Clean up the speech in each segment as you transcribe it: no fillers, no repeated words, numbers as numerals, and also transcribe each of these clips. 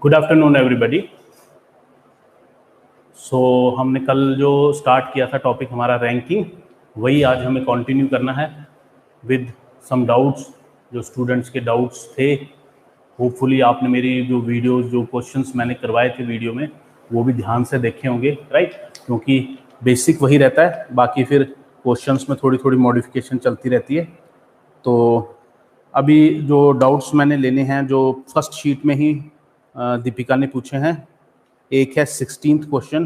Good afternoon everybody. सो हमने कल जो स्टार्ट किया था टॉपिक हमारा रैंकिंग, वही आज हमें कंटिन्यू करना है विद सम डाउट्स। जो स्टूडेंट्स के डाउट्स थे, होपफुली आपने मेरी जो वीडियोस जो क्वेश्चंस मैंने करवाए थे वीडियो में वो भी ध्यान से देखे होंगे, राइट? क्योंकि बेसिक वही रहता है, बाकी फिर क्वेश्चंस में थोड़ी थोड़ी मॉडिफिकेशन चलती रहती है। तो अभी जो डाउट्स मैंने लेने हैं जो फर्स्ट शीट में ही दीपिका ने पूछे हैं, एक है 16th क्वेश्चन।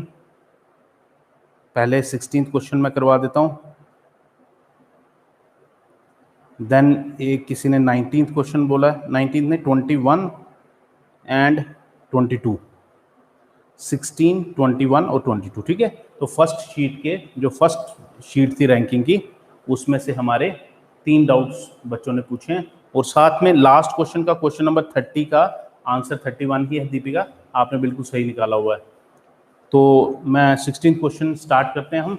पहले 16th क्वेश्चन मैं करवा देता हूँ, देन एक किसी ने 19th क्वेश्चन बोला है, 19th ने 21 एंड 22, 16, 21 और 22, ठीक है। तो फर्स्ट शीट के जो फर्स्ट शीट थी रैंकिंग की, उसमें से हमारे 3 डाउट्स बच्चों ने पूछे हैं, और साथ में लास्ट क्वेश्चन का क्वेश्चन नंबर 30 का आंसर 31 ही है। दीपिका, आपने बिल्कुल सही निकाला हुआ है। तो मैं 16th क्वेश्चन स्टार्ट करते हैं हम।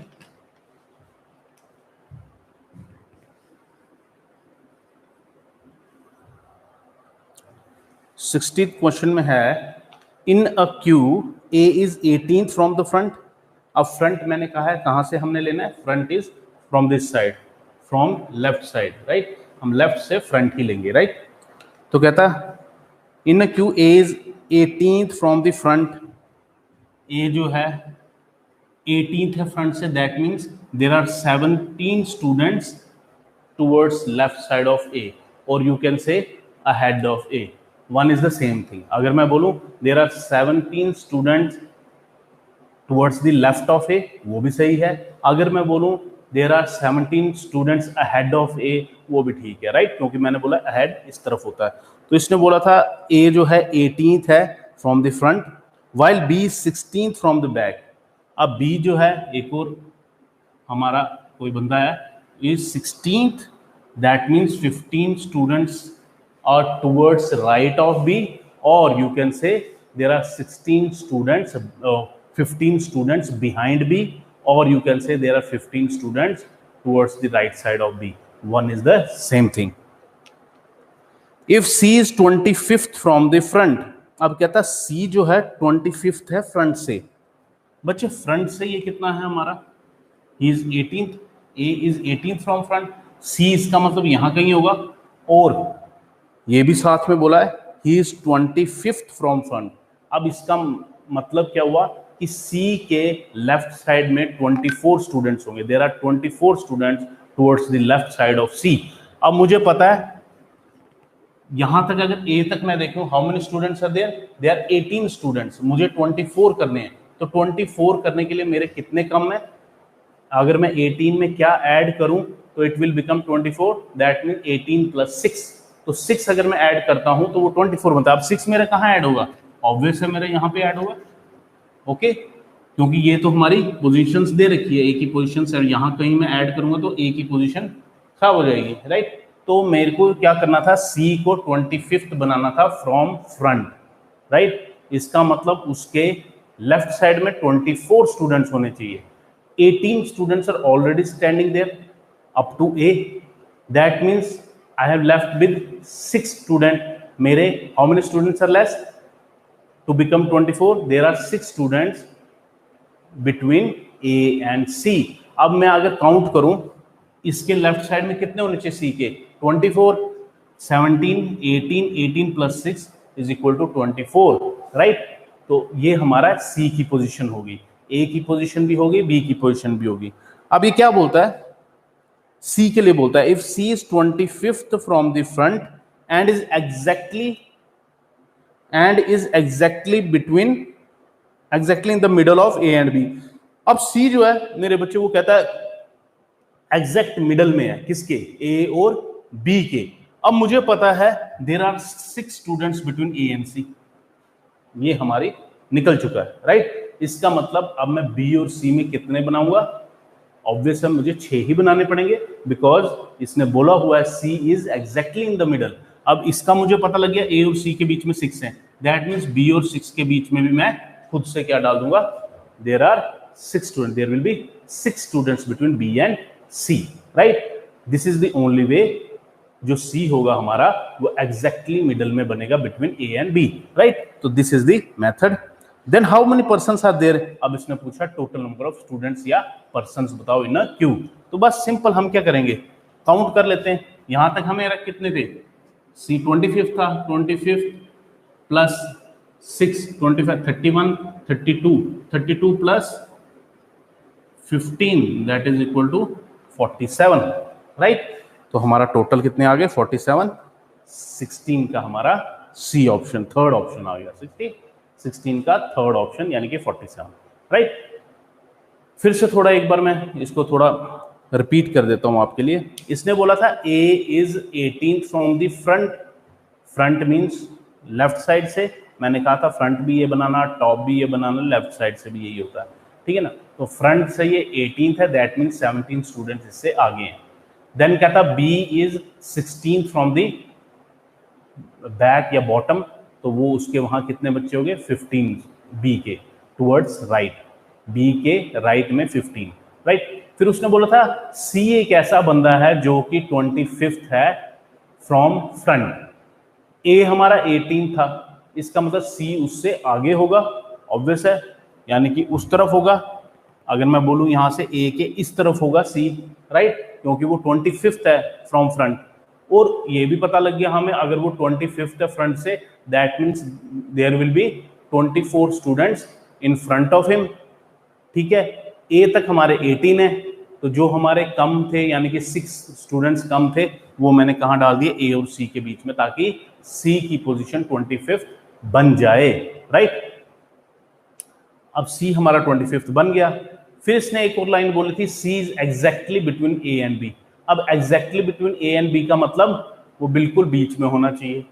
सिक्सटीन्थ क्वेश्चन में है, in a queue A is 18th from the front. अब फ्रंट मैंने कहा है कहां से हमने लेना है, front is from this side, from left side, right? हम लेफ्ट से फ्रंट ही लेंगे, राइट? तो कहता in a queue A is 18th from the front. A जो है 18th है फ्रंट से, that means there are 17 students towards left side of A, और you can say ahead of A. One is the same thing. अगर मैं बोलूं there are 17 students towards the left of A, वो भी सही है। अगर मैं बोलूं there are 17 students ahead of A, वो भी ठीक है, राइट? क्योंकि मैंने बोला अहेड इस तरफ होता है। तो इसने बोला था ए जो है 18th है from the front, while B 16th from the back. अब बी जो है, एक और हमारा कोई बंदा है, is 16th, that means 15 students are towards right of B, or you can say there are 16 students, 15 students behind B, or you can say there are 15 students towards the right side of B. One is the same thing. If C is 25th from the front, अब कहता C जो है 25th है front से। बच्चे front से ये कितना है हमारा, he is 18th, A is 18th from front, C इसका मतलब यहां कहीं होगा, और ये भी साथ में बोला है he is 25th from front. अब इसका मतलब क्या हुआ कि C के लेफ्ट साइड में 24 स्टूडेंट्स होंगे। There are 24 students towards the left side of C। अब मुझे पता है यहां तक, अगर A तक मैं देखूं how many students are there, they are 18 students. मुझे 24 करने हैं, तो 24 करने के लिए मेरे कितने कम है? अगर मैं 18 में क्या ऐड करूं तो it will become 24, that mean 18 plus 6। तो 6 अगर मैं ऐड करता हूं तो वो 24 बनता है। अब 6 मेरा कहां ऐड होगा? ऑब्वियस है मेरा यहां पे ऐड होगा, ओके? क्योंकि ये तो हमारी पोजीशंस दे रखी है, ए की पोजीशन से यहां कहीं मैं ऐड करूंगा तो ए की पोजीशन खराब हो जाएगी, राइट? तो मेरे को क्या करना था, सी को 25th बनाना था फ्रॉम फ्रंट, राइट? इसका मतलब उसके लेफ्ट साइड में 24 स्टूडेंट्स होने चाहिए। 18 students are already standing there up to A, that means I have left with 6 students. मेरे how many students are less to become 24? There are 6 students between A and C. अब मैं अगर count करूं इसके left side में कितने होने चाहिए C के? 24, 17, 18, 18 plus 6 is equal to 24, right? तो ये हमारा C की पोजीशन होगी, A की पोजीशन भी होगी, B की पोजीशन भी होगी। अब ये क्या बोलता है, C के लिए बोलता है if C is 25th from the front end is exactly in the middle of A and B। अब C जो है मेरे बच्चे वो कहता है एग्जैक्ट मिडल में है, किसके? A और B के। अब मुझे पता है there are 6 students between A and C, ये हमारी निकल चुका है, राइट? इसका मतलब अब मैं B और C में कितने बनाऊंगा? ऑब्वियस है मुझे 6 ही बनाने पड़ेंगे, बिकॉज इसने बोला हुआ है C is exactly in the middle. अब इसका मुझे पता लग गया A और C के बीच में 6 हैं, दैट मीन्स B और 6 के बीच में भी मैं खुद से क्या डाल दूंगा, there are 6 student, there will be 6 students between B and C, right? This is the only way जो सी होगा हमारा वो एग्जैक्टली मिडल में बनेगा between A and B, right. तो this is the method. Then how many persons are there, अब इसने पूछा टोटल नंबर ऑफ स्टूडेंट्स या पर्सन्स बताओ इन अ क्यू। तो बस सिंपल हम क्या करेंगे, काउंट कर लेते हैं। यहां तक हमें कितने थे, सी 25 था, 25 plus 6 25 31 32 plus 15 that is equal to 47, right. तो हमारा टोटल कितने आ गए 47, 16 का हमारा सी ऑप्शन थर्ड ऑप्शन आ गया, 16 का थर्ड ऑप्शन यानी कि 47, राइट। फिर से थोड़ा एक बार मैं इसको थोड़ा रिपीट कर देता हूं आपके लिए। इसने बोला था A is 18 from the front, front means left side से, मैंने कहा था फ्रंट भी ये बनाना, टॉप भी ये बनाना, लेफ्ट साइड से भी यही होता है, ठीक है ना। तो फ्रंट से ये 18 है, दैट मींस 17 स्टूडेंट्स इससे आगे हैं। देन कहता B is 16 from the back या बॉटम, तो वो उसके वहां कितने बच्चे हो गए 15 बी के टुवर्ड्स राइट, बी के राइट में 15, राइट। फिर उसने बोला था सी एक ऐसा बंदा है जो कि 25th है फ्रॉम फ्रंट, ए हमारा 18 था, इसका मतलब सी उससे आगे होगा, ऑब्वियस है, यानी कि उस तरफ होगा। अगर मैं बोलूं यहां से ए के इस तरफ होगा सी, राइट, क्योंकि वो 25th है फ्रॉम फ्रंट। और ये भी पता लग गया हमें अगर वो 25th है फ्रंट से, that means there will be 24 students in front of him, ठीक है। ए तक हमारे 18 है, तो जो हमारे कम थे यानी कि 6 स्टूडेंट्स कम थे वो मैंने कहां डाल दिए, ए और सी के बीच में, ताकि सी की पोजीशन 25th बन जाए, राइट। अब सी हमारा 25th बन गया। फिर इसने एक और लाइन बोली थी C is exactly between A and B. अब exactly between A and B का मतलब वो बिल्कुल बीच में होना चाहिए।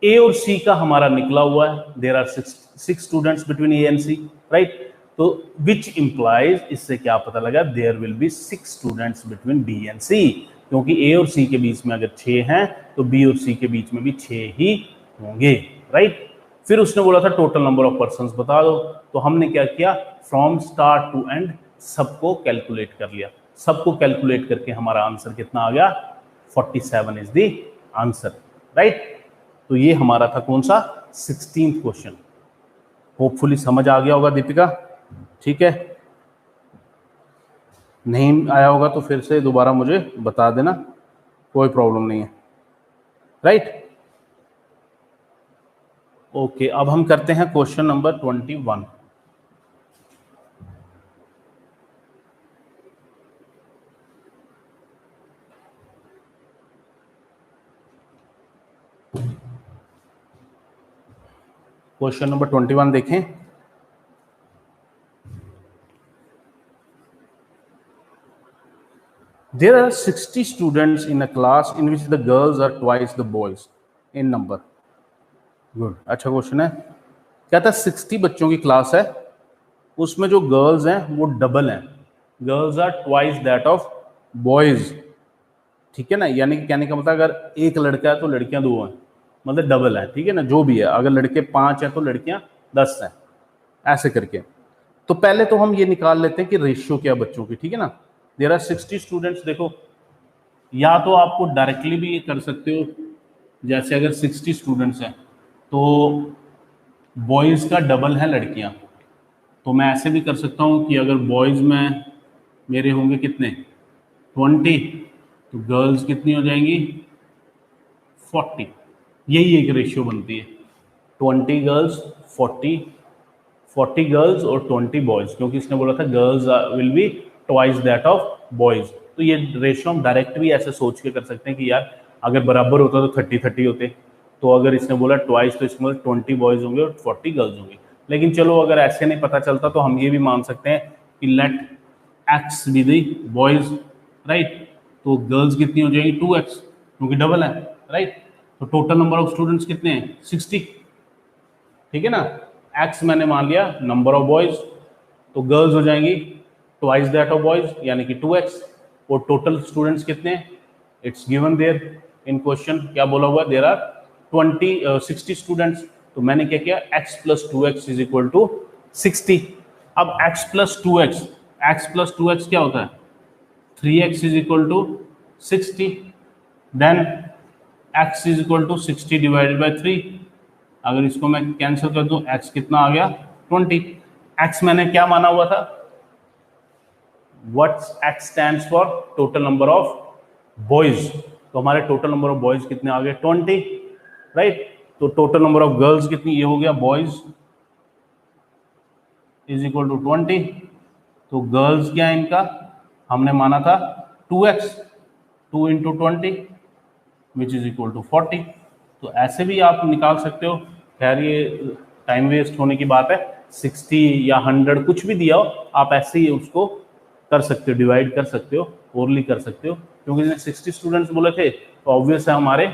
ए और सी का हमारा निकला हुआ है, there are 6 students between A and C, right. तो विच इंप्लाइज, इससे क्या पता लगा, there will be 6 students between B and C, क्योंकि ए और सी के बीच में अगर 6 हैं तो बी और सी के बीच में भी 6 ही होंगे, राइट। फिर उसने बोला था टोटल नंबर ऑफ पर्सन्स बता दो, तो हमने क्या किया, फ्रॉम स्टार्ट टू एंड सबको कैलकुलेट कर लिया। सबको कैलकुलेट करके हमारा आंसर कितना आ गया, 47 इज द आंसर, राइट। तो ये हमारा था कौन सा, 16th क्वेश्चन। होपफुली समझ आ गया होगा दीपिका, ठीक है। नहीं आया होगा तो फिर से दोबारा मुझे बता देना, कोई प्रॉब्लम नहीं है, राइट। ओके, अब हम करते हैं क्वेश्चन नंबर 21। क्वेश्चन नंबर 21 देखें। There are 60 students in a class in which the girls are twice the boys in number. Good, अच्छा क्वेश्चन है। कहता है 60 बच्चों की क्लास है, उसमें जो गर्ल्स हैं वो डबल हैं, girls are twice that of boys, ठीक है ना। यानी कि कहने का मतलब अगर एक लड़का है तो लड़कियां 2 हैं, मतलब डबल है, ठीक है ना। जो भी है, अगर लड़के 5 हैं तो लड़कियां 10 हैं, ऐसे करके। तो पहले तो हम ये निकाल लेते हैं कि रेशियो क्या बच्चों की, ठीक है ना। देयर आर 60 स्टूडेंट्स, देखो या तो आपको डायरेक्टली भी ये कर सकते हो, जैसे अगर 60 स्टूडेंट्स हैं तो बॉयज़ का डबल है लड़कियां, तो मैं ऐसे भी कर सकता हूँ कि अगर बॉयज़ में मेरे होंगे कितने 20, तो गर्ल्स कितनी हो जाएंगी 40, यही एक रेशियो बनती है, 20 गर्ल्स 40 गर्ल्स और 20 बॉयज़, क्योंकि इसने बोला था girls will be twice that of boys. तो ये रेशियो हम डायरेक्ट भी ऐसे सोच के कर सकते हैं कि यार अगर बराबर होता तो 30-30 होते, तो अगर इसने बोला ट्वाइस तो इसमें 20 बॉयज़ होंगे और 40 गर्ल्स होंगी। लेकिन चलो अगर ऐसे नहीं पता चलता तो हम ये भी मान सकते हैं कि let X be the boys, right. तो गर्ल्स कितनी हो जाएगी 2x, क्योंकि डबल है, राइट। तो टोटल नंबर ऑफ स्टूडेंट्स कितने हैं 60, ठीक है ना। x मैंने मान लिया नंबर ऑफ बॉयज़, तो गर्ल्स हो जाएंगी ट्वाइस दैट ऑफ बॉयज़ यानी कि 2x, और टोटल स्टूडेंट्स कितने हैं, it's given there in question, क्या बोला हुआ, देयर आर 60 स्टूडेंट्स। तो मैंने क्या किया, x + 2x is equal to 60। अब x + 2x क्या होता है, 3x is equal to 60। Then x is equal to 60 divided by 3। अगर इसको मैं कैंसिल कर दूं, x कितना आ गया 20। x मैंने क्या माना हुआ था, what x stands for total number of boys, तो हमारे टोटल नंबर ऑफ बॉयज कितने आ गए 20, राइट। तो टोटल नंबर ऑफ गर्ल्स कितनी, ये हो गया बॉयज इज इक्वल टू 20। तो गर्ल्स क्या है इनका, हमने माना था 2x, 2 into 20 which is equal to 40। तो ऐसे भी आप निकाल सकते हो। खैर ये टाइम वेस्ट होने की बात है, 60 या 100 कुछ भी दिया हो आप ऐसे ही उसको कर सकते हो, डिवाइड कर सकते हो, ओरली कर सकते हो, क्योंकि 60 स्टूडेंट्स बोले थे तो ऑब्वियस है हमारे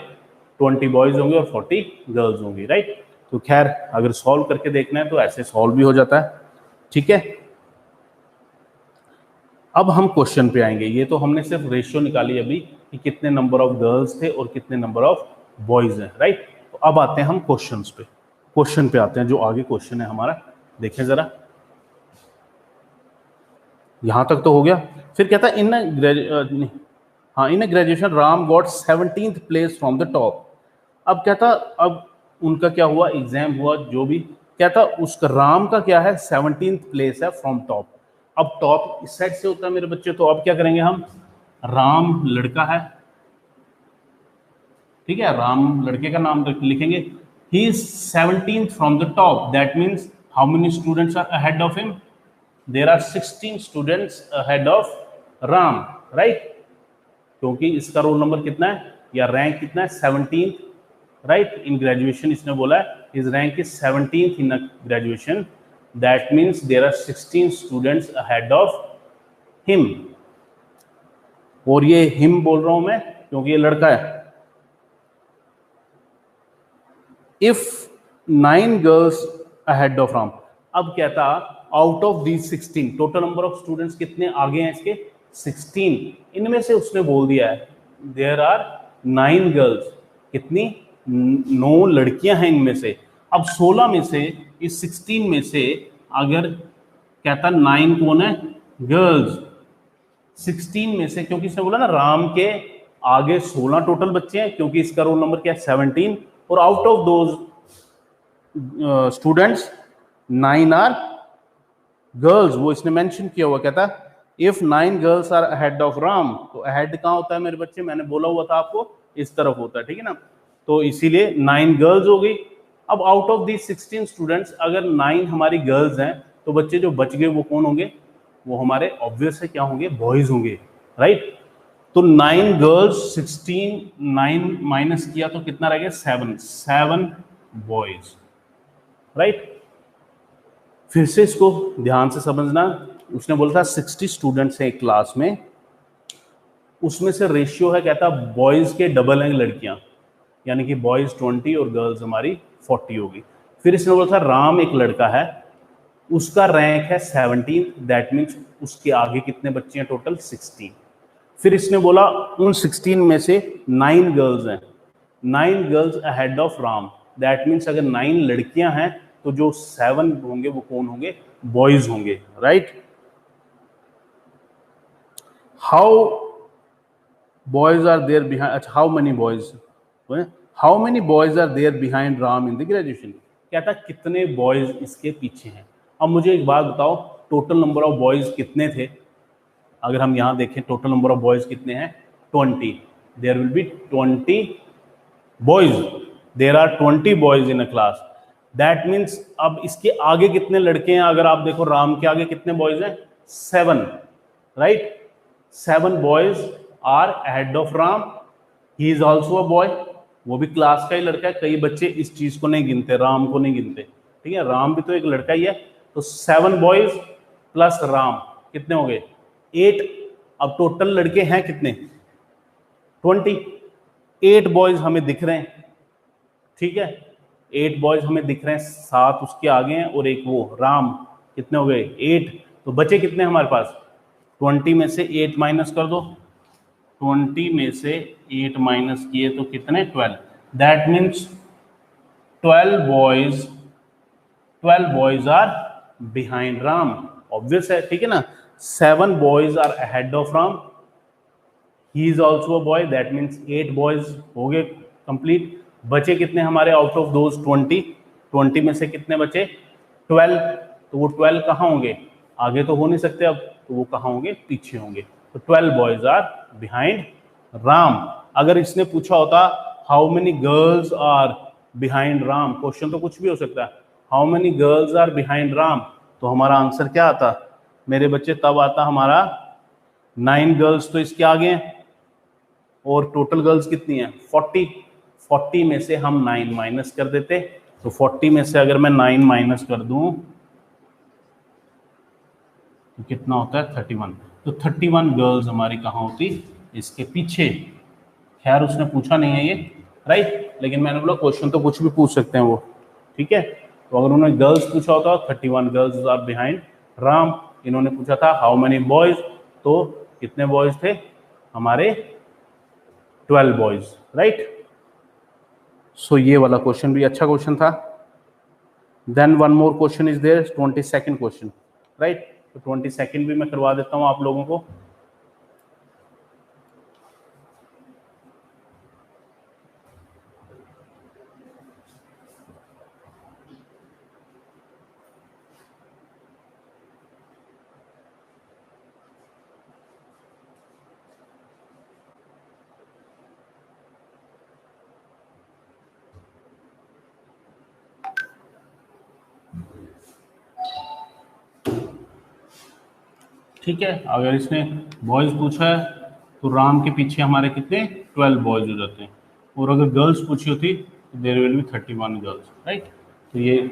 20 बॉयज होंगे और 40 गर्ल्स होंगी, राइट। तो खैर अगर सॉल्व करके देखना है तो ऐसे सॉल्व भी हो जाता है, ठीक है। अब हम क्वेश्चन पे आएंगे। ये तो हमने सिर्फ रेशियो निकाली अभी कि कितने नंबर ऑफ गर्ल्स थे और कितने नंबर ऑफ बॉयज हैं, राइट। तो अब आते हैं हम क्वेश्चंस पे, क्वेश्चन पे आते हैं। जो आगे क्वेश्चन है हमारा, देखें जरा, यहां तक तो हो गया। फिर कहता है in graduation Ram got 17th place from the top. अब कहता, अब उनका क्या हुआ, एग्जाम हुआ जो भी, कहता उसका राम का क्या है 17th प्लेस है फ्रॉम टॉप। अब टॉप इस साइड से होता है मेरे बच्चे, तो अब क्या करेंगे हम, राम लड़का है, ठीक है, राम लड़के का नाम लिखेंगे। He is 17th from the top, that means how many students are ahead of him, there are 16 students ahead of Ram, right. क्योंकि इसका रोल नंबर कितना है या रैंक कितना है 17th, राइट। इन ग्रेजुएशन इसने बोला है his rank is 17th in graduation, that means there are 16 students ahead of him. और ये हिम बोल रहा हूं मैं क्योंकि ये लड़का है। If 9 girls ahead of Ram, अब कहता out of these 16, total number of students कितने आगे हैं इसके 16, इनमें से उसने बोल दिया है देयर आर 9 गर्ल्स, कितनी 9 लड़कियां हैं इनमें से। अब 16 में से, इस 16 में से अगर कहता 9 कौन है, गर्ल्स, 16 में से, क्योंकि इसने बोला ना राम के आगे 16 टोटल बच्चे हैं, क्योंकि इसका रोल नंबर क्या है 17, और out of those students 9 are girls, वो इसने मेंशन किया हुआ। कहता if 9 girls are ahead of Ram, तो अहेड कहाँ होता है मेरे बच्चे, मैंने बोला हुआ था आपको इस तरफ होता है, ठीक है ना। तो इसीलिए 9 गर्ल्स हो गई। अब आउट ऑफ दी 16 स्टूडेंट्स अगर 9 हमारी गर्ल्स हैं, तो बच्चे जो बच गए वो कौन होंगे, वो हमारे ऑब्वियस है क्या होंगे, बॉयज होंगे, राइट। तो 9 गर्ल्स 16, 9 माइनस किया तो कितना रह गया 7 बॉयज, राइट। फिर से इसको ध्यान से समझना, उसने बोला था 60 स्टूडेंट्स हैं एक क्लास में, उसमें से रेशियो है कहता बॉयज के डबल हैं लड़कियां, यानी कि बॉयज 20 और गर्ल्स हमारी 40 होगी। फिर इसने बोला था राम एक लड़का है, उसका रैंक है 17, दैट मीन्स उसके आगे कितने बच्चे हैं टोटल 16। फिर इसने बोला उन 16 में से 9 गर्ल्स हैं, 9 girls ahead of Ram, that means अगर 9 लड़कियां हैं तो जो 7 होंगे वो कौन होंगे, बॉयज होंगे, right. How boys are there behind, अच्छा how many boys are there behind Ram in the graduation, कहता कितने बॉयज इसके पीछे हैं। अब मुझे एक बात बताओ, टोटल नंबर ऑफ बॉयज कितने थे, अगर हम यहां देखें टोटल नंबर ऑफ बॉयज कितने हैं 20, there will be 20 boys, there are 20 boys in a class, that means अब इसके आगे कितने लड़के हैं, अगर आप देखो राम के आगे कितने बॉयज हैं 7, right. 7 boys are ahead of Ram, he is also a boy, वो भी क्लास का ही लड़का है। कई बच्चे इस चीज को नहीं गिनते, राम को नहीं गिनते, ठीक है, राम भी तो एक लड़का ही है। तो 7 बॉयज प्लस राम कितने हो गए 8। अब टोटल लड़के हैं कितने 20, 8 बॉयज हमें दिख रहे हैं, ठीक है, 8 बॉयज हमें दिख रहे हैं, 7 उसके आगे हैं और एक वो राम, कितने हो गए 8। तो बचे कितने हमारे पास, 20 में से 8 माइनस कर दो, 20 में से 8 माइनस किए तो कितने 12, that means 12 boys are behind Ram, obvious है, ठीक है ना। 7 boys are ahead of Ram, he is also a boy, that means 8 boys हो गए कंप्लीट। बचे कितने हमारे आउट ऑफ दोज 20, 20 में से कितने बचे 12, तो वो 12 कहाँ होंगे, आगे तो हो नहीं सकते अब, तो वो कहाँ होंगे, पीछे होंगे। तो 12 बॉयज आर बिहाइंड राम। अगर इसने पूछा होता how many girls are behind Ram, question तो कुछ भी हो सकता है, how many girls are behind Ram, तो हमारा आंसर क्या आता मेरे बच्चे, तब आता हमारा 9 गर्ल्स तो इसके आगे हैं, और टोटल गर्ल्स कितनी है 40, 40 में से हम 9 माइनस कर देते, तो 40 में से अगर मैं 9 माइनस कर दूं तो कितना होता है 31, तो 31 गर्ल्स हमारी कहाँ होती, इसके पीछे। खैर उसने पूछा नहीं है ये, राइट, लेकिन मैंने बोला क्वेश्चन तो कुछ भी पूछ सकते हैं वो, ठीक है। तो अगर उन्होंने गर्ल्स पूछा होता 31 गर्ल्स आर बिहाइंड राम, इन्होंने पूछा था हाउ मेनी बॉयज, तो कितने बॉयज थे हमारे 12 बॉयज, राइट। सो ये वाला क्वेश्चन भी अच्छा क्वेश्चन था। Then one more question is there, 22nd question, right. तो 22nd भी मैं करवा देता हूं आप लोगों को। ठीक है, अगर इसने बॉयज पूछा है तो राम के पीछे हमारे कितने 12 बॉयज हो जाते हैं, और अगर गर्ल्स पूछी होती तो there will be 31 girls, right. तो ये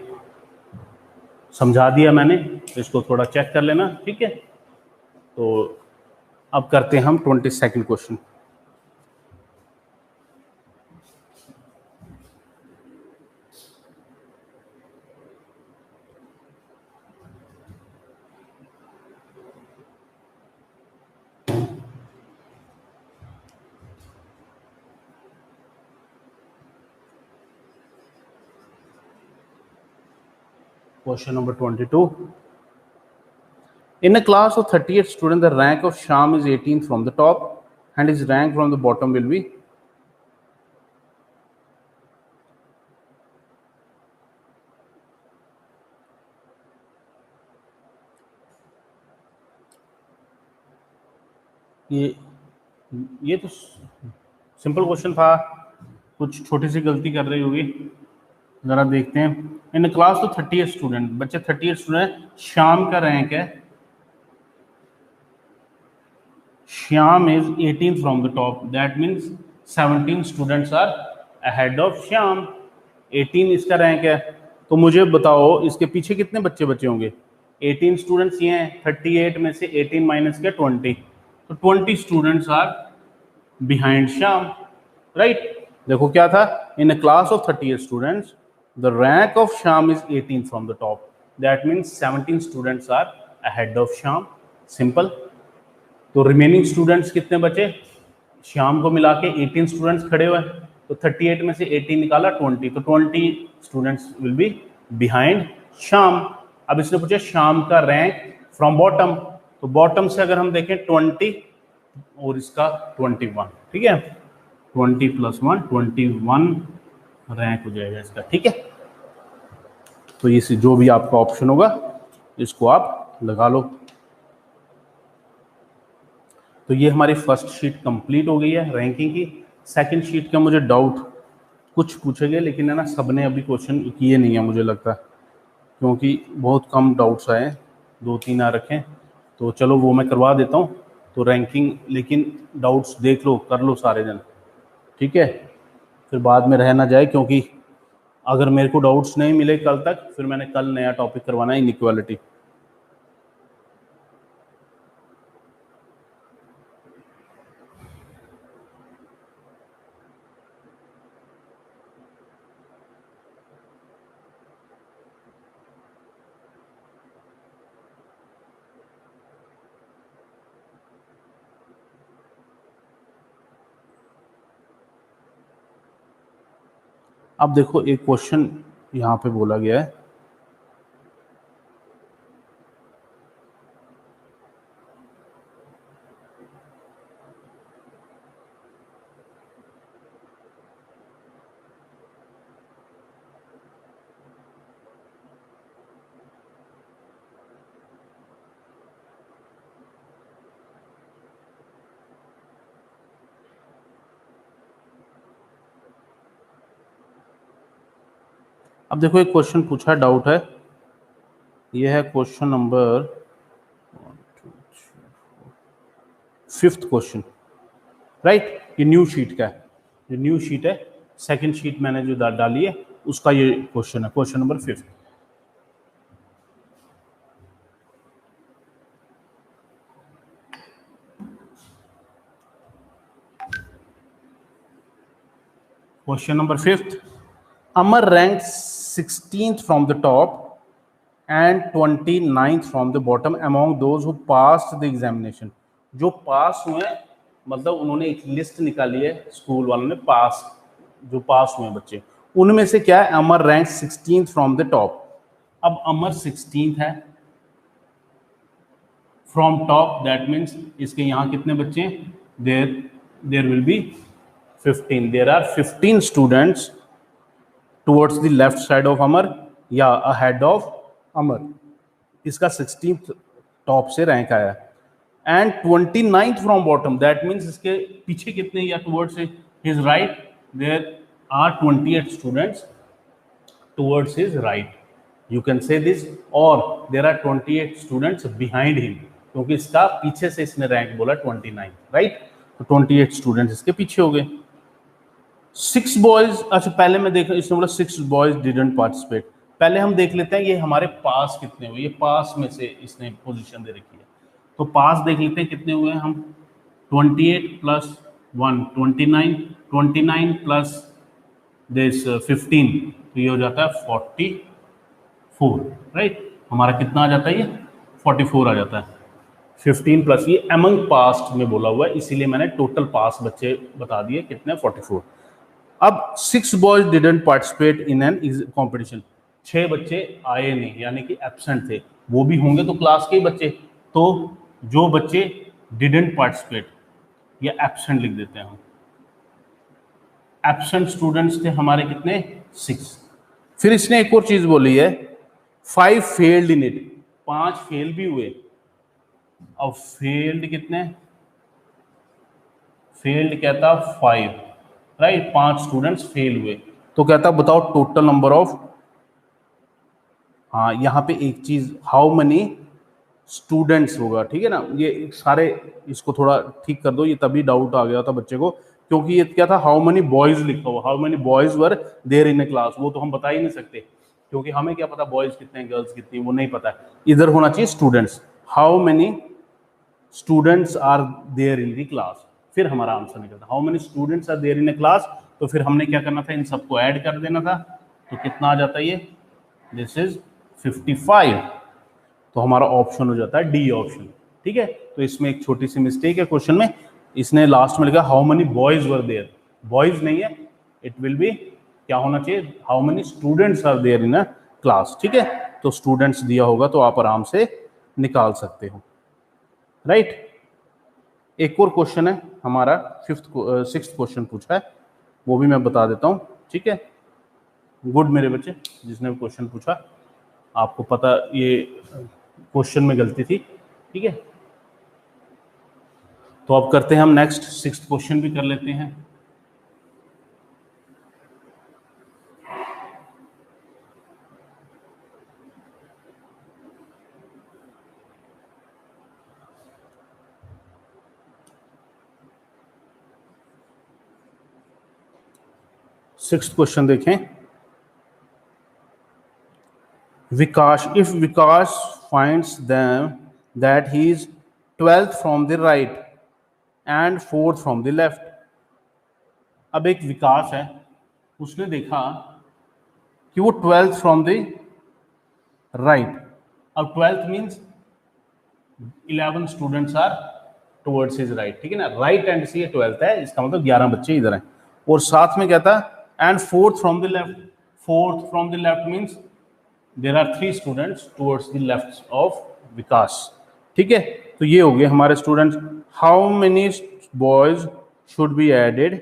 समझा दिया मैंने, तो इसको थोड़ा चेक कर लेना, ठीक है। तो अब करते हैं हम 22nd question. Question number 22. In a class of 38 students, the rank of Sham is 18th from the top, and his rank from the bottom will be. ये तो सिंपल क्वेश्चन था, कुछ छोटी सी गलती कर रही होगी, जरा देखते हैं। इन क्लास तो 38 स्टूडेंट, बच्चे 38 स्टूडेंट, श्याम का रैंक है, Shyam is 18 from the top, that means 17 students are ahead of Shyam, 18 इसका रैंक है। तो मुझे बताओ इसके पीछे कितने बच्चे बचे होंगे, 18 स्टूडेंट्स ये हैं, 38 में से 18 माइनस के 20, तो 20 students are behind Shyam, right. देखो क्या था, in a class of 38 students the rank of Shyam is 18 from the top, that means 17 students are ahead of Shyam, simple. तो रिमेनिंग स्टूडेंट्स कितने बचे, श्याम को मिला के 18 स्टूडेंट्स खड़े हुए, तो 38 में से 18 निकाला 20, तो 20 students will be behind Shyam. अब इसने पूछा श्याम का रैंक फ्रॉम बॉटम, तो बॉटम से अगर हम देखें 20 और इसका 21, ठीक है, 20 + 1 21 रैंक हो जाएगा इसका, ठीक है। तो ये जो भी आपका ऑप्शन होगा इसको आप लगा लो। तो ये हमारी फर्स्ट शीट कंप्लीट हो गई है रैंकिंग की। सेकंड शीट का मुझे डाउट कुछ पूछे गए, लेकिन है ना सबने अभी क्वेश्चन किए नहीं है मुझे लगता है, क्योंकि बहुत कम डाउट्स आए, 2-3 आ रखे हैं, तो चलो वो मैं करवा देता हूँ। तो रैंकिंग, लेकिन डाउट्स देख लो, कर लो सारे जन, ठीक है, फिर बाद में रह ना जाए, क्योंकि अगर मेरे को डाउट्स नहीं मिले कल तक, फिर मैंने कल नया टॉपिक करवाना है, इनइक्वालिटी। अब देखो एक क्वेश्चन यहाँ पे बोला गया है, अब देखो एक क्वेश्चन पूछा, डाउट है, ये है question number 5th question, right. ये न्यू शीट का है, ये न्यू शीट है, सेकंड शीट मैंने जो डाली है उसका ये क्वेश्चन है, question number 5th। Question number 5th, Amar ranked 16th from the top and 29th from the bottom among those who passed the examination। जो पास हुए, मतलब उन्होंने एक लिस्ट निकाली है स्कूल वालों ने, पास जो पास हुए बच्चे, उनमें से क्या है, Amar rank 16th from the top. अब अमर 16th है फ्रॉम टॉप, दैट मीन्स इसके यहाँ कितने बच्चे हैं, there will be 15, there are 15 students towards the left side of Amar या अहेड ऑफ अमर। इसका 16th टॉप से रैंक आया, and 29th from bottom, that means इसके पीछे कितने, या towards his right there are 28 students towards his right, you can say this, और there are 28 students behind him, क्योंकि इसका पीछे से इसने रैंक बोला 29, राइट। तो 28 स्टूडेंट्स इसके पीछे हो गए। 6 बॉयज, अच्छा पहले मैं देख, इसने बोला 6 बॉयज डिडंट पार्टिसिपेट, पहले हम देख लेते हैं ये हमारे पास कितने हुए, ये पास में से इसने पोजीशन दे रखी है, तो पास देख लेते हैं कितने हुए हम, 28 प्लस 1 29, 29 प्लस दिस 15, तो ये हो जाता है 44, राइट। हमारा कितना आ जाता है, ये 44 आ जाता है। 15 प्लस, ये अमंग पास्ट में बोला हुआ है, इसीलिए मैंने टोटल पास बच्चे बता दिए कितने, 44। अब 6 boys didn't participate in an competition, 6 बच्चे आए नहीं, यानी कि एब्सेंट थे, वो भी होंगे तो क्लास के ही बच्चे, तो जो बच्चे डिडंट पार्टिसिपेट या एब्सेंट लिख देते हैं हम, एब्सेंट स्टूडेंट्स थे हमारे कितने, 6। फिर इसने एक और चीज बोली है, 5 फेल्ड इन इट, 5 फेल भी हुए। अब फेल्ड कितने, फेल्ड कहता 5, राइट, 5 स्टूडेंट्स फेल हुए, तो कहता बताओ टोटल नंबर ऑफ, हाँ यहाँ पे एक चीज, हाउ मनी स्टूडेंट्स होगा, ठीक है ना, ये सारे इसको थोड़ा ठीक कर दो, ये तभी डाउट आ गया था बच्चे को, क्योंकि ये क्या था, हाउ मनी बॉयज लिखा हुआ, how many boys were there in a class, वो तो हम बता ही नहीं सकते, क्योंकि हमें क्या पता बॉयज कितने हैं गर्ल्स कितनी, वो नहीं पता है। इधर होना चाहिए students, how many students are there in the class, फिर हमारा आंसर निकलता, how many students are there in a class, तो फिर हमने क्या करना था, इन सबको ऐड कर देना था, तो कितना आ जाता है ये, दिस इज 55, तो हमारा ऑप्शन हो जाता है डी ऑप्शन, ठीक है। तो इसमें एक छोटी सी मिस्टेक है क्वेश्चन में, इसने लास्ट में लिखा how many boys were there, boys नहीं है, इट विल बी क्या होना चाहिए, how many students are there in a class, ठीक है। तो स्टूडेंट्स दिया होगा तो आप आराम से निकाल सकते हो, राइट। एक और क्वेश्चन है हमारा 6th क्वेश्चन पूछा है, वो भी मैं बता देता हूँ, ठीक है। गुड मेरे बच्चे, जिसने क्वेश्चन पूछा, आपको पता ये क्वेश्चन में गलती थी, ठीक है। तो अब करते हैं हम नेक्स्ट 6th क्वेश्चन भी कर लेते हैं। सिक्स्थ क्वेश्चन देखें, Vikas, if Vikas finds them that he is 12th from the right and 4th from the left. अब एक विकास है, उसने देखा कि वो 12th फ्रॉम द राइट, अब 12th means 11 students are towards his right, ठीक है ना, राइट हैंड से ये 12th है, इसका मतलब 11 बच्चे इधर हैं, और साथ में क्या था, and 4th from the left, 4th from the left means there are 3 students towards the left of Vikas, ठीक है। तो ये हो गए हमारे students. How many boys should be added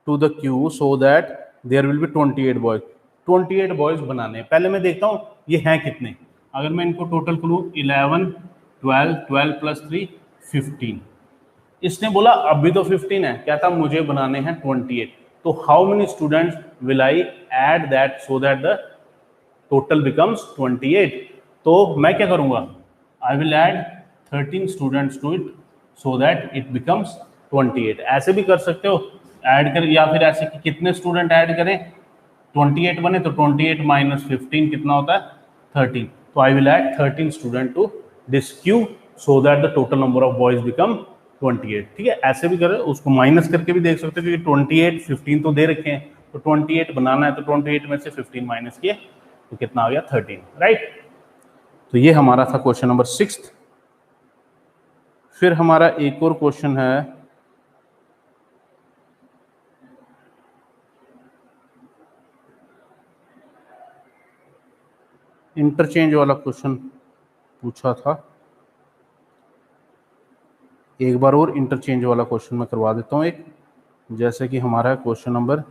to the queue so that there will be 28 boys, 28 boys बनाने हैं। पहले मैं देखता हूँ ये हैं कितने, अगर मैं इनको टोटल करूँ 11 12 12 प्लस 3 15, इसने बोला अभी तो 15 है, क्या था, मुझे बनाने हैं 28, तो how many students will I add that so that the total becomes 28। तो मैं क्या करूंगा, I will add 13 students to it so that it becomes 28। ऐसे भी कर सकते हो ऐड कर, या फिर ऐसे कि कितने स्टूडेंट ऐड करें 28 बने तो 28 माइनस 15 कितना होता है 13। तो I will add 13 student to this Q so that the total number of boys become 28। ठीक है, ऐसे भी करें, उसको माइनस करके भी देख सकते हो क्योंकि 28 15 तो दे रखे हैं, तो 28 बनाना है तो 28 में से 15 माइनस किए तो कितना आ गया 13, राइट। तो ये हमारा था क्वेश्चन नंबर 6। फिर हमारा एक और क्वेश्चन है, इंटरचेंज वाला क्वेश्चन पूछा था। एक बार और इंटरचेंज वाला क्वेश्चन मैं करवा देता हूँ एक, जैसे कि हमारा क्वेश्चन नंबर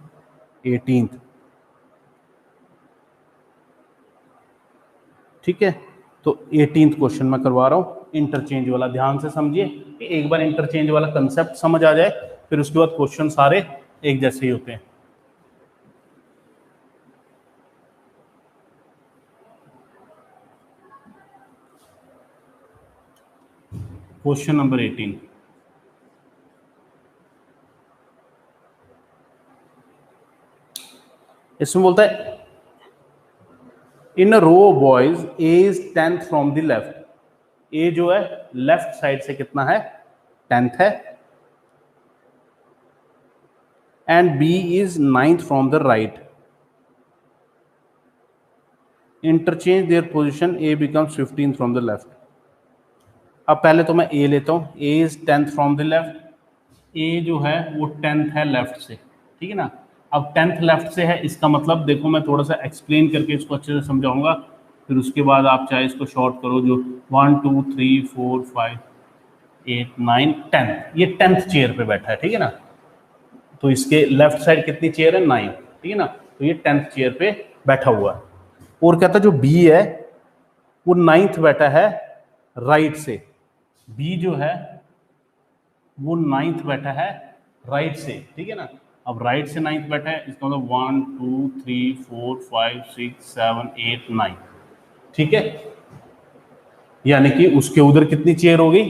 18। ठीक है, तो 18th क्वेश्चन मैं करवा रहा हूँ इंटरचेंज वाला। ध्यान से समझिए कि एक बार इंटरचेंज वाला कंसेप्ट समझ आ जाए फिर उसके बाद क्वेश्चन सारे एक जैसे ही होते हैं। क्वेश्चन नंबर 18, इसमें बोलता है in a row of boys A is 10th from the left. A जो है लेफ्ट साइड से कितना है 10th है, and B is 9th from the right. Interchange their position, A becomes 15th from the left. अब पहले तो मैं ए लेता हूँ, A is 10th from the left. A जो है वो 10th है लेफ्ट से, ठीक है ना। अब 10th लेफ्ट से है, इसका मतलब देखो मैं थोड़ा सा एक्सप्लेन करके इसको अच्छे से समझाऊंगा, फिर उसके बाद आप चाहे इसको शॉर्ट करो। जो 1 2 3 4 5 8 9 10, ये 10th चेयर पे बैठा है, ठीक है ना। तो इसके लेफ्ट साइड कितनी चेयर है 9, ठीक है ना। तो ये 10th चेयर पे बैठा हुआ है। और कहता जो बी है वो 9th बैठा है राइट से। बी जो है वो 9th बैठा है राइट से, ठीक है ना। अब राइट से 9th बैठा है, इसका मतलब 1 2 3 4 5 6 7 8 9, ठीक है। यानी कि उसके उधर कितनी चेयर हो गई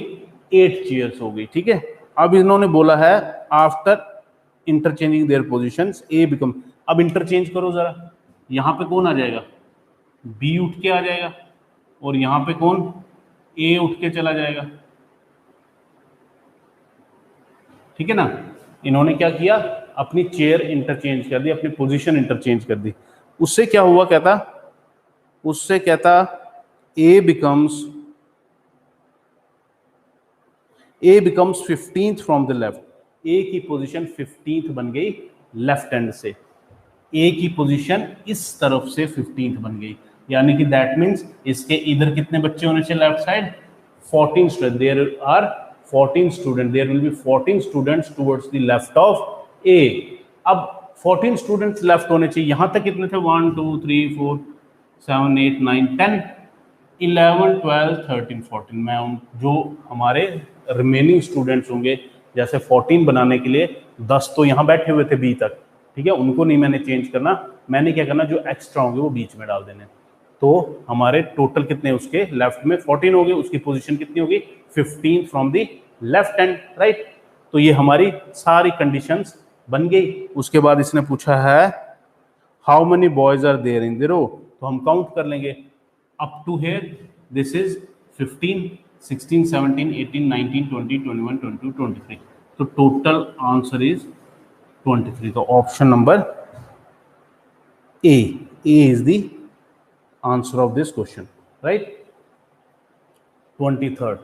8 चेयर्स हो गई, ठीक है। अब इन्होंने बोला है after interchanging their positions A become. अब इंटरचेंज करो जरा, यहां पे कौन आ जाएगा बी उठ के आ जाएगा, और यहां पे कौन ए उठ के चला जाएगा, ठीक है ना। इन्होंने क्या किया अपनी चेयर इंटरचेंज कर दी, अपनी पोजीशन इंटरचेंज कर दी। उससे क्या हुआ कहता, उससे कहता A becomes 15th from the left. A की पोजीशन 15th बन गई लेफ्ट हैंड से, ए की पोजीशन इस तरफ से 15th बन गई। यानी कि दैट मीन्स इसके इधर कितने बच्चे होने चाहिए left side 14 student, there are 14 student, there will be 14 students towards the left of A. अब 14 स्टूडेंट्स लेफ्ट होने चाहिए, यहां तक कितने थे 1 2 3 4 7 8 9 10 11 12 13 14। मैं उन जो हमारे रिमेनिंग स्टूडेंट्स होंगे, जैसे 14 बनाने के लिए 10 तो यहाँ बैठे हुए थे बी तक, ठीक है, उनको नहीं मैंने चेंज करना। मैंने क्या करना, जो एक्स्ट्रा होंगे वो बीच में डाल देने। तो हमारे टोटल कितने उसके लेफ्ट में 14 हो गए, उसकी पोजीशन कितनी होगी 15 from the left hand, right. तो ये हमारी सारी कंडीशंस बन गई। उसके बाद इसने पूछा है how many boys are there in the row, तो हम काउंट कर लेंगे up to here. This is 15 16 17 18 19 20 21 22 23। तो टोटल आंसर इज 23। तो option number A is the answer of this question, right. 23rd,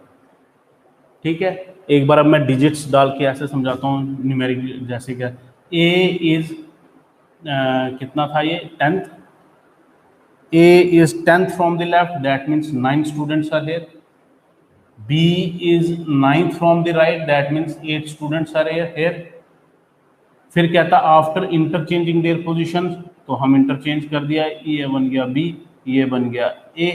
ठीक है। एक बार अब मैं डिजिट्स डाल के ऐसे समझाता हूँ न्यूमेरिक, जैसे क्या ए इज कितना था ये 10th, A is 10th from the left, that means 9 students are here. B is 9th from the right, that means 8 students are here. फिर क्या था आफ्टर इंटरचेंजिंग देयर पोजीशंस, तो हम इंटरचेंज कर दिया, ये बन गया B, ये बन गया A।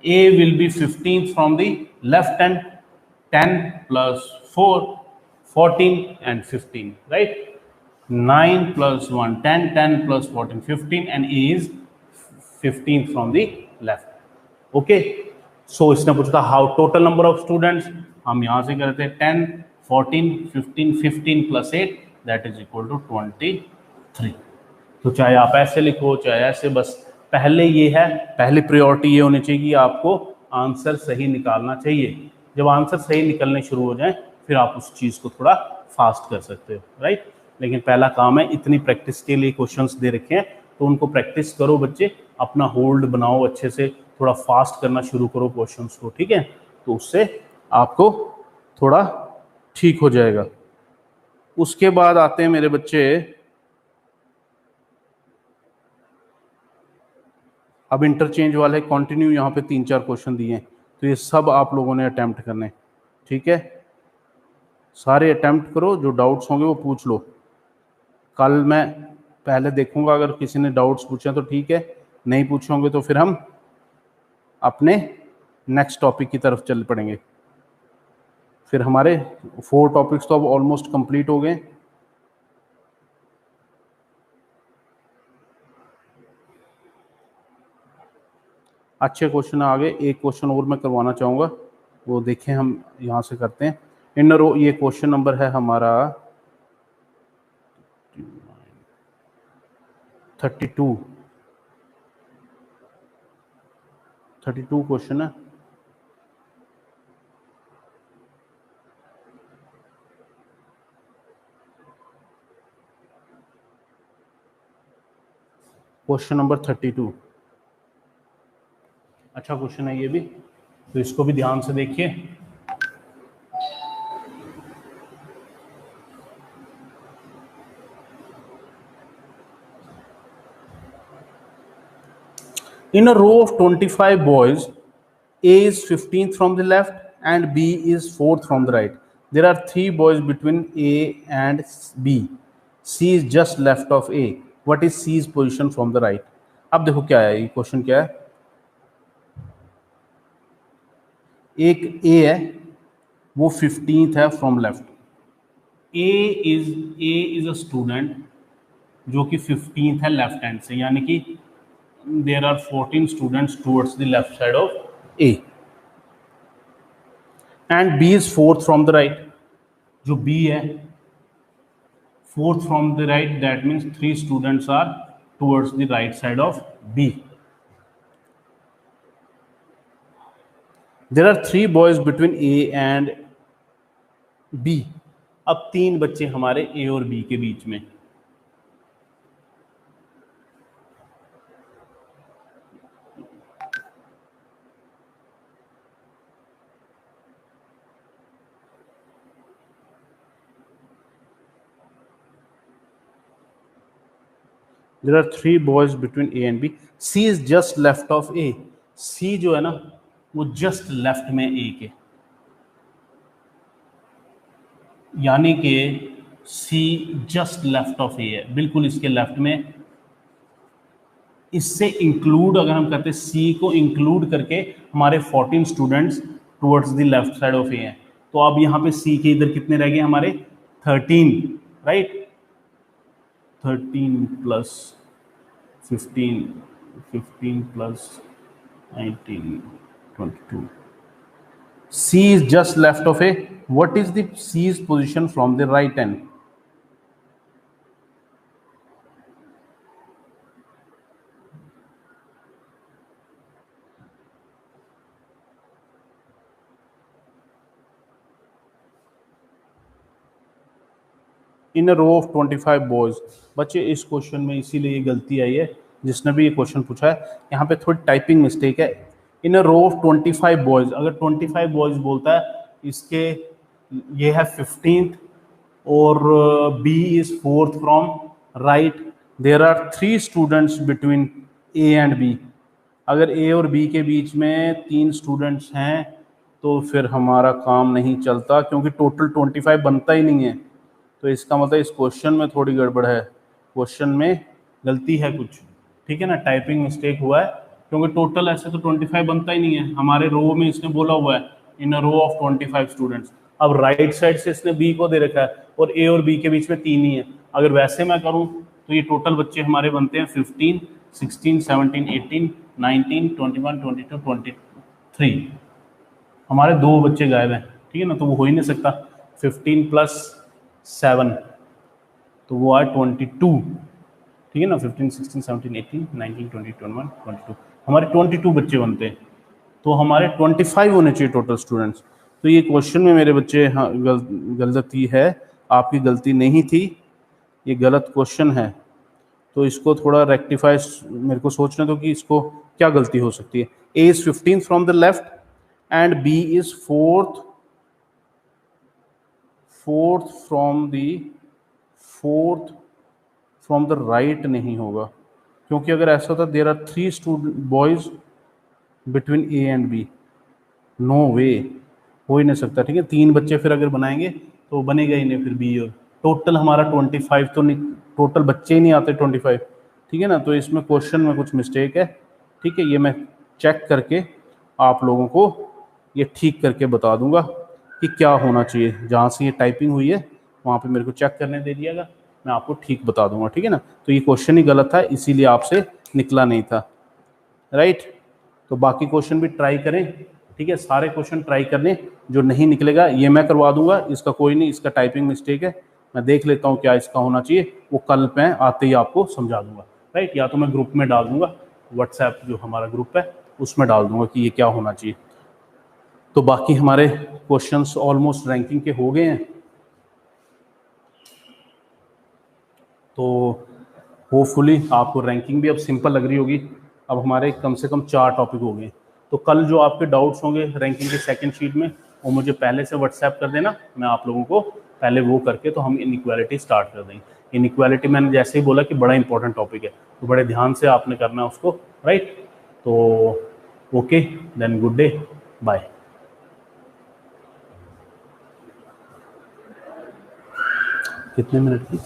A will be 15th from the left hand, 10 plus 4 14 and 15, right। 9 plus 1 10, 10 plus 14 15, and A is 15th from the left. Okay, so इसने पूछा था how total number of students, हम यहां से करते हैं 10 14 15 15 plus 8 that is equal to 23। तो चाहे आप ऐसे लिखो चाहे ऐसे, बस पहले ये है, पहली प्रायोरिटी ये होनी चाहिए कि आपको आंसर सही निकालना चाहिए। जब आंसर सही निकलने शुरू हो जाए फिर आप उस चीज़ को थोड़ा फास्ट कर सकते हो, राइट। लेकिन पहला काम है, इतनी प्रैक्टिस के लिए क्वेश्चंस दे रखे हैं तो उनको प्रैक्टिस करो बच्चे, अपना होल्ड बनाओ अच्छे से, थोड़ा फास्ट करना शुरू करो क्वेश्चंस को, ठीक है, तो उससे आपको थोड़ा ठीक हो जाएगा। उसके बाद आते हैं मेरे बच्चे, अब इंटरचेंज वाले कंटिन्यू यहाँ पे 3-4 क्वेश्चन दिए हैं, तो ये सब आप लोगों ने अटेम्प्ट करने, ठीक है, सारे अटेम्प्ट करो, जो डाउट्स होंगे वो पूछ लो। कल मैं पहले देखूंगा, अगर किसी ने डाउट्स पूछे तो ठीक है, नहीं पूछे होंगे तो फिर हम अपने नेक्स्ट टॉपिक की तरफ चल पड़ेंगे। फिर हमारे 4 टॉपिक्स तो अब ऑलमोस्ट कंप्लीट हो गए। अच्छे क्वेश्चन आ गए, एक क्वेश्चन और मैं करवाना चाहूँगा, वो देखें हम यहाँ से करते हैं। इन रो, ये क्वेश्चन नंबर है हमारा 32 क्वेश्चन है। क्वेश्चन नंबर 32 अच्छा क्वेश्चन है ये भी, तो इसको भी ध्यान से देखिए। In a row of 25 boys, A is 15th from the left and B is 4th from the right. There are 3 boys between A and B. C is just left of A. What is C's position from the right? अब देखो क्या है, ये question क्या है। एक A है, वो 15th है from left. A is a student जो कि 15th है लेफ्ट हैंड से, यानी कि there are 14 students towards the left side of A and B is 4th from the right. जो B है 4th from the right, that means 3 students are towards the right side of B. There are 3 boys between A and B. अब 3 बच्चे हमारे A और B के बीच में। There are 3 boys between A and B. C is just left of A. C जो है ना वो जस्ट लेफ्ट में A के, यानी कि C just left of A है, बिल्कुल इसके लेफ्ट में। इससे इंक्लूड अगर हम करते C को इंक्लूड करके हमारे 14 students towards the left side of A हैं, तो अब यहाँ पे C के इधर कितने रह गए हमारे 13, right. 13 plus 15 plus 19 22. C is just left of A. What is the C's position from the right end? In a row of 25 boys. बच्चे इस क्वेश्चन में इसीलिए ये गलती आई है, जिसने भी ये क्वेश्चन पूछा है यहाँ पे थोड़ी टाइपिंग मिस्टेक है। In a row of 25 boys, अगर 25 बॉयज बोलता है, इसके ये है 15th और B is 4th from right. There are 3 students between A and B। अगर A और B के बीच में 3 स्टूडेंट्स हैं तो फिर हमारा काम नहीं चलता, क्योंकि टोटल 25 बनता ही नहीं है। तो इसका मतलब इस क्वेश्चन में थोड़ी गड़बड़ है, क्वेश्चन में गलती है कुछ, ठीक है ना, टाइपिंग मिस्टेक हुआ है, क्योंकि टोटल ऐसे तो 25 बनता ही नहीं है। हमारे रो में इसने बोला हुआ है in a row of 25 students. अब राइट साइड से इसने B को दे रखा है और A और B के बीच में 3 ही है। अगर वैसे मैं करूं तो ये टोटल बच्चे हमारे बनते हैं 15 16, 17, 18, 19, 21, 22, 23, हमारे 2 बच्चे गायब हैं, ठीक है ना, तो वो हो ही नहीं सकता। 15 + 7 तो वो आए 22, ठीक है ना, 15, 16, 17, 18, 19, 20, 21, 22, हमारे 22 बच्चे बनते हैं, तो हमारे 25 होने चाहिए टोटल स्टूडेंट्स। तो ये क्वेश्चन में मेरे बच्चे, हाँ, गलती है, आपकी गलती नहीं थी, ये गलत क्वेश्चन है, तो इसको थोड़ा रेक्टिफाई मेरे को सोचने दो कि इसको क्या गलती हो सकती है। A is 15 from the left and B is fourth from the right नहीं होगा, क्योंकि अगर ऐसा होता there are 3 student boys between A and B, no way, हो ही नहीं सकता, ठीक है। 3 बच्चे फिर अगर बनाएंगे तो बनेगा ही नहीं फिर बी, और टोटल हमारा 25 तो नहीं, टोटल बच्चे ही नहीं आते 25, ठीक है ना, तो इसमें क्वेश्चन में कुछ मिस्टेक है, ठीक है। ये मैं चेक करके आप लोगों को ये ठीक करके बता दूंगा कि क्या होना चाहिए, जहाँ से ये टाइपिंग हुई है वहाँ पे मेरे को चेक करने दे दिएगा, मैं आपको ठीक बता दूंगा, ठीक है ना। तो ये क्वेश्चन ही गलत था, इसीलिए आपसे निकला नहीं था, राइट। तो बाकी क्वेश्चन भी ट्राई करें, ठीक है, सारे क्वेश्चन ट्राई करने, जो नहीं निकलेगा ये मैं करवा दूंगा, इसका कोई नहीं, इसका टाइपिंग मिस्टेक है, मैं देख लेता हूँ क्या इसका होना चाहिए, वो कल मैं आते ही आपको समझा दूंगा, राइट। या तो मैं ग्रुप में डाल दूंगा, व्हाट्सएप जो हमारा ग्रुप है उसमें डाल दूंगा कि ये क्या होना चाहिए। तो बाकी हमारे क्वेश्चंस ऑलमोस्ट रैंकिंग के हो गए हैं, तो होपफुली आपको रैंकिंग भी अब सिंपल लग रही होगी। अब हमारे कम से कम 4 टॉपिक हो गए, तो कल जो आपके डाउट्स होंगे रैंकिंग के सेकंड शीट में, वो मुझे पहले से व्हाट्सएप कर देना, मैं आप लोगों को पहले वो करके तो हम इनइक्वालिटी स्टार्ट कर देंगे। इनइक्वालिटी मैंने जैसे ही बोला कि बड़ा इंपॉर्टेंट टॉपिक है, तो बड़े ध्यान से आपने करना है उसको, राइट। तो okay then, good day, bye. कितने मिनट की